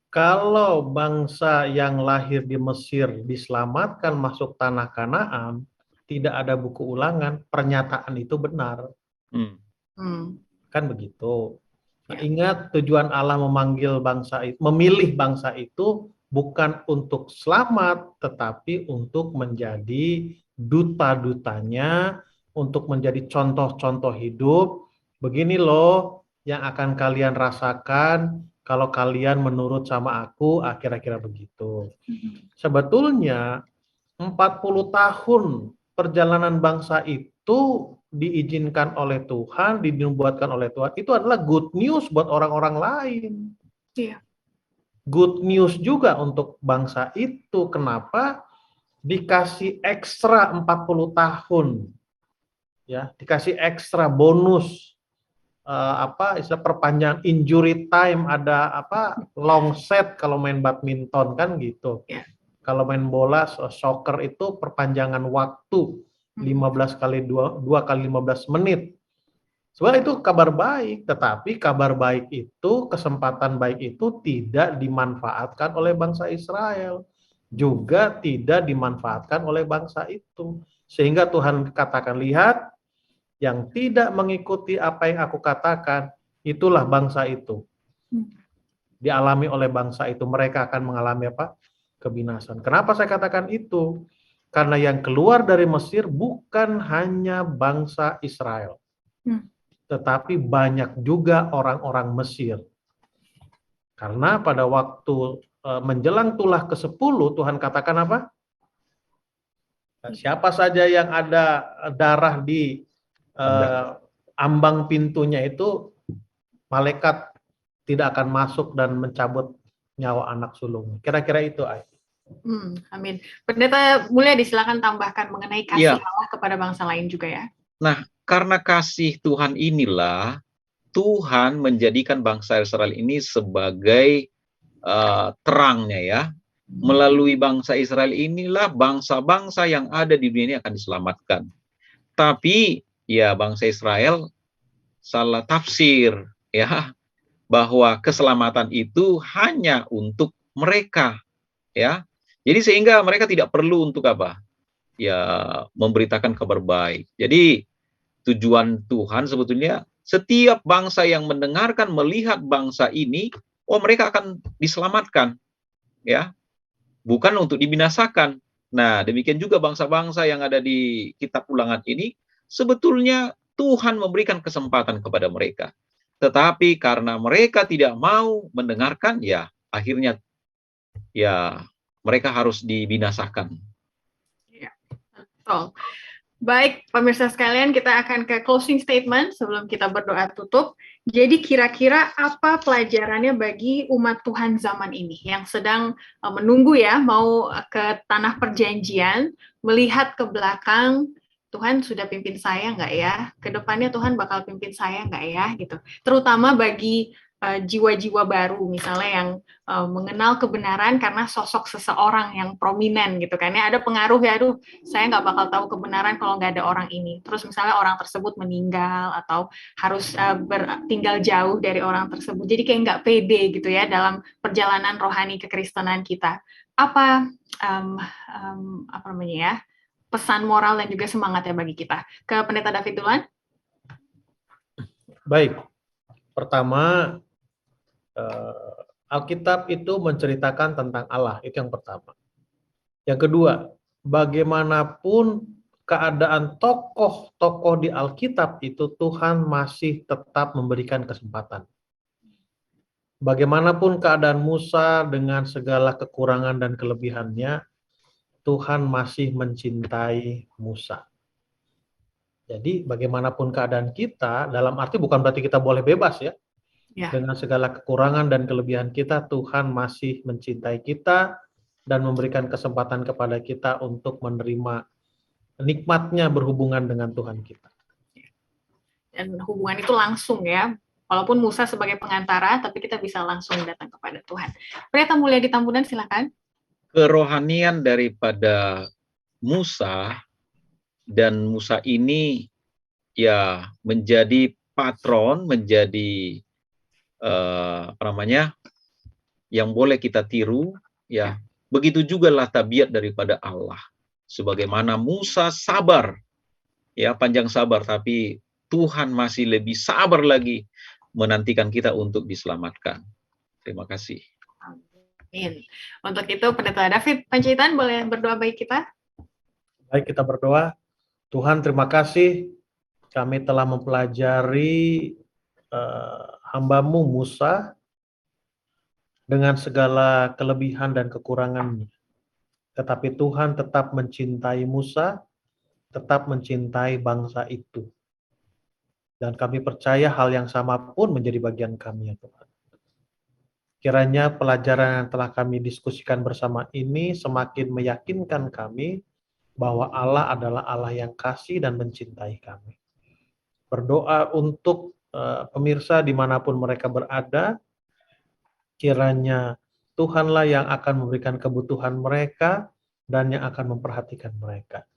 Kalau bangsa yang lahir di Mesir diselamatkan masuk tanah Kanaan, tidak ada buku ulangan, pernyataan itu benar. Kan begitu. Nah, ingat tujuan Allah memilih bangsa itu bukan untuk selamat, tetapi untuk menjadi duta-dutanya, untuk menjadi contoh-contoh hidup. Begini loh yang akan kalian rasakan kalau kalian menurut sama aku, kira-kira begitu. Sebetulnya 40 tahun perjalanan bangsa itu diizinkan oleh Tuhan, dinubuatkan oleh Tuhan, itu adalah good news buat orang-orang lain.
Iya.
Good news juga untuk bangsa itu. Kenapa? Dikasih ekstra 40 tahun. Ya, dikasih ekstra bonus istilah perpanjang injury time, ada long set kalau main badminton kan gitu.
Yeah.
Kalau main bola soccer itu perpanjangan waktu 15 kali 2 kali 15 menit. Sebenarnya itu kabar baik, tetapi kabar baik itu, kesempatan baik itu tidak dimanfaatkan oleh bangsa Israel, juga tidak dimanfaatkan oleh bangsa itu. Sehingga Tuhan katakan, lihat, yang tidak mengikuti apa yang aku katakan, itulah bangsa itu. Dialami oleh bangsa itu, mereka akan mengalami apa? Kebinasan. Kenapa saya katakan itu? Karena yang keluar dari Mesir bukan hanya bangsa Israel, tetapi banyak juga orang-orang Mesir. Karena pada waktu menjelang tulah ke-10, Tuhan katakan apa? Siapa saja yang ada darah di ambang pintunya itu, malaikat tidak akan masuk dan mencabut nyawa anak sulung. Kira-kira itu, Ay.
Amin. Pendeta Mulia, disilakan tambahkan mengenai kasih Allah kepada bangsa lain juga ya.
Nah, karena kasih Tuhan inilah Tuhan menjadikan bangsa Israel ini sebagai terangnya ya. Melalui bangsa Israel inilah bangsa-bangsa yang ada di dunia ini akan diselamatkan. Tapi ya bangsa Israel salah tafsir ya, bahwa keselamatan itu hanya untuk mereka ya. Jadi sehingga mereka tidak perlu untuk apa? Ya memberitakan kabar baik. Jadi tujuan Tuhan sebetulnya setiap bangsa yang mendengarkan, melihat bangsa ini, mereka akan diselamatkan ya. Bukan untuk dibinasakan. Nah, demikian juga bangsa-bangsa yang ada di kitab Ulangan ini, sebetulnya Tuhan memberikan kesempatan kepada mereka. Tetapi karena mereka tidak mau mendengarkan, ya akhirnya ya mereka harus dibinasakan.
Ya, betul. Baik, pemirsa sekalian, kita akan ke closing statement sebelum kita berdoa tutup. Jadi kira-kira apa pelajarannya bagi umat Tuhan zaman ini yang sedang menunggu ya, mau ke tanah perjanjian, melihat ke belakang, Tuhan sudah pimpin saya nggak ya? Kedepannya Tuhan bakal pimpin saya nggak ya? Gitu. Terutama bagi jiwa-jiwa baru, misalnya yang mengenal kebenaran karena sosok seseorang yang prominent gitu kan ya, ada pengaruh ya, aduh saya nggak bakal tahu kebenaran kalau nggak ada orang ini. Terus misalnya orang tersebut meninggal atau harus tinggal jauh dari orang tersebut, jadi kayak nggak pede gitu ya dalam perjalanan rohani kekristenan kita. Apa apa namanya ya, pesan moral dan juga semangatnya bagi kita? Ke Pendeta David Dulan.
Baik, pertama Alkitab itu menceritakan tentang Allah, itu yang pertama. Yang kedua, bagaimanapun keadaan tokoh-tokoh di Alkitab itu, Tuhan masih tetap memberikan kesempatan. Bagaimanapun keadaan Musa dengan segala kekurangan dan kelebihannya, Tuhan masih mencintai Musa. Jadi bagaimanapun keadaan kita, dalam arti bukan berarti kita boleh bebas ya. Dengan segala kekurangan dan kelebihan kita, Tuhan masih mencintai kita dan memberikan kesempatan kepada kita untuk menerima nikmatnya berhubungan dengan Tuhan kita.
Dan hubungan itu langsung ya. Walaupun Musa sebagai pengantara, tapi kita bisa langsung datang kepada Tuhan. Pendeta Mulyadi Tambunan, silakan.
Kerohanian daripada Musa, dan Musa ini ya menjadi patron, menjadi yang boleh kita tiru ya. Begitu juga lah tabiat daripada Allah. Sebagaimana Musa sabar, ya panjang sabar, tapi Tuhan masih lebih sabar lagi menantikan kita untuk diselamatkan. Terima kasih.
Amin. Untuk itu Pendeta David Panjaitan boleh berdoa bagi kita?
Baik, kita berdoa. Tuhan, terima kasih kami telah mempelajari hamba-Mu Musa dengan segala kelebihan dan kekurangannya. Tetapi Tuhan tetap mencintai Musa, tetap mencintai bangsa itu. Dan kami percaya hal yang sama pun menjadi bagian kami ya Tuhan. Kiranya pelajaran yang telah kami diskusikan bersama ini semakin meyakinkan kami bahwa Allah adalah Allah yang kasih dan mencintai kami. Berdoa untuk pemirsa dimanapun mereka berada, kiranya Tuhanlah yang akan memberikan kebutuhan mereka dan yang akan memperhatikan mereka.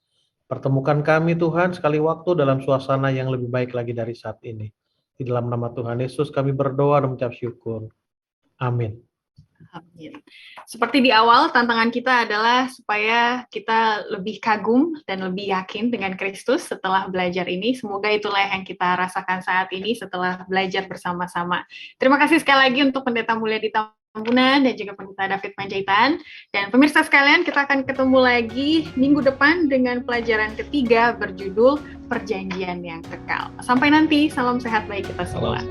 Pertemukan kami Tuhan sekali waktu dalam suasana yang lebih baik lagi dari saat ini. Di dalam nama Tuhan Yesus kami berdoa dan mengucap syukur. Amin.
Amin. Seperti di awal, tantangan kita adalah supaya kita lebih kagum dan lebih yakin dengan Kristus setelah belajar ini. Semoga itulah yang kita rasakan saat ini setelah belajar bersama-sama. Terima kasih sekali lagi untuk Pendeta Mulyadi Tambunan dan juga Pendeta David Panjaitan. Dan pemirsa sekalian, kita akan ketemu lagi minggu depan dengan pelajaran ketiga berjudul Perjanjian yang Kekal. Sampai nanti, salam sehat bagi kita semua.